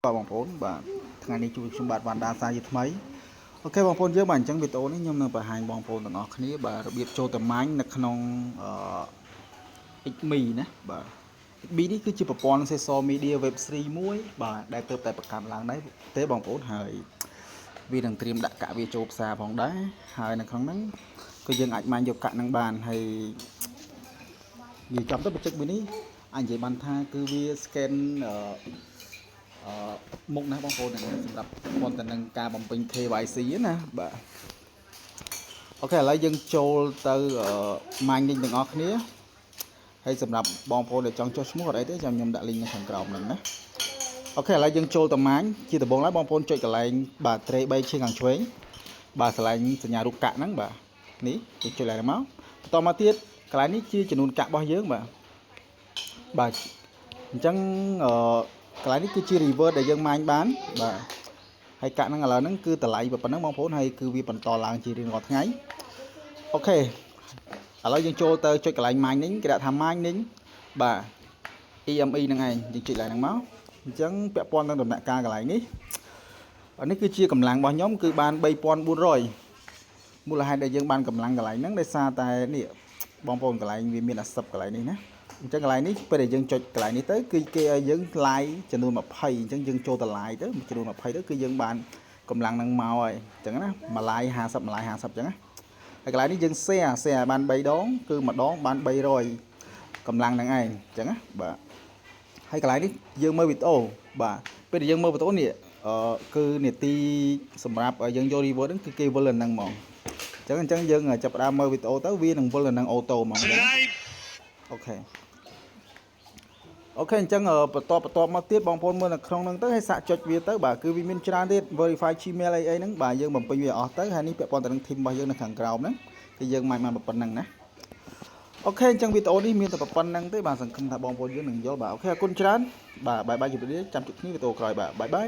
បងប្អូនបាទថ្ងៃនេះជួបខ្ញុំបាទវ៉ាន់ដាសាជាថ្មីអូខេបងប្អូនយើងបាទអញ្ចឹងវីដេអូនេះខ្ញុំនឹងបង្ហាញបងប្អូនទាំងអស់គ្នាបាទរបៀបចូលតំមាញ់នៅក្នុងXMe ណាបាទ XMe នេះគឺជាប្រព័ន្ធ social media web series មួយបាទដែលទើបតែបង្កើតឡើងដែរទេបងប្អូនហើយវានឹងត្រៀមដាក់កាក់វាចូលផ្សារផងដែរហើយនៅក្នុងហ្នឹងគឺយើងអាចបានយកកាក់ហ្នឹងបានហើយនិយាយចំទៅបច្ចេកវិធីនេះអាចនិយាយបានថាគឺវា scan មុខណាបងប្អូនសម្រាប់ព័ន្ធទៅនឹងការបំពេញ KYC ណាបាទអូខេឥឡូវយើងចូលទៅម៉ាញ់ link ទាំងអស់គ្នាហើយសម្រាប់បងប្អូនដែលចង់ចុះឈ្មោះអត់អីទេចាំខ្ញុំដាក់ link នៅខាងក្រោមហ្នឹងណាអូខេឥឡូវយើងចូលទៅម៉ាញ់ជាដំបូងឡើយបងប្អូនចុចកន្លែងបាទ tray 3ឈើខាងឆ្វេងបាទកន្លែងសញ្ញារូបកាក់ហ្នឹងបាទនេះយើងចុចឡើងមកបន្តមកទៀតកន្លែងនេះជាចំនួនកាក់របស់យើងបាទអញ្ចឹងកន្លែងនេះគឺជា reverse ដែលយើងម៉ាញបានបាទហើយកាក់ហ្នឹងឥឡូវហ្នឹងគឺតម្លៃប៉ុណ្ណឹងបងប្អូនហើយគឺវាបន្តឡើងជារៀងរាល់ថ្ងៃអូខេឥឡូវយើងចូលទៅចុចកន្លែង mining គេដាក់ថា mining បាទ EME ហ្នឹងឯងយើងចុចឡើងហ្នឹងមកអញ្ចឹងពាក់ព័ន្ធនឹងដំណាក់កាលកន្លែងនេះនេះគឺជាកម្លាំងរបស់ខ្ញុំគឺបាន3400មូលហេតុដែលយើងបានកម្លាំងកន្លែងហ្នឹងដោយសារតែនេះបងប្អូនកន្លែងវាមានអាសិបកន្លែងនេះណាអញ្ចឹងកន្លែងនេះពេលដែលយើងចុចកន្លែងនេះទៅគឺគេឲ្យយើង like ចំនួន20អញ្ចឹងយើងចូលទៅ like ទៅចំនួន20ទៅគឺយើងបានកម្លាំងនឹងមកហើយអញ្ចឹងណាមួយ like 50មួយ like 50អញ្ចឹងណាហើយកន្លែងនេះយើង share បាន3ដងគឺម្ដងបាន300កម្លាំងនឹងឯងអញ្ចឹងណាបាទហើយកន្លែងនេះយើងមើលវីដេអូបាទពេលដែលយើងមើលវីដេអូនេះគឺនាទីសម្រាប់យើងយក reward ហ្នឹងគឺគេវិលទៅនឹងហ្មងអញ្ចឹងយើងចាប់ផ្ដើមមើលវីដេអូទៅវានឹងវិលទៅនឹងអូតូហ្មងអូខេអញ្ចឹងបន្តមកទៀតបងប្អូនមើលនៅក្នុងហ្នឹងទៅឲ្យសាកចុចវាទៅបាទគឺវាមានច្រើនទៀត verify Gmail អីហ្នឹងបាទយើងបំពេញវាអស់ទៅហើយនេះពាក់ព័ន្ធទៅនឹង team របស់យើងនៅខាងក្រោមហ្នឹងគឺយើងមិនបានប៉ុណ្្នឹងណាអូខេអញ្ចឹងវីដេអូនេះមានតែប៉ុណ្្នឹងទេបាទសង្ឃឹមថាបងប្អូនយើងនឹងយល់បាទអូខេអរគុណច្រើនបាទបាយបាយជម្រាបលាចាំជួបគ្នាវីដេអូក្រោយបាទបាយបាយ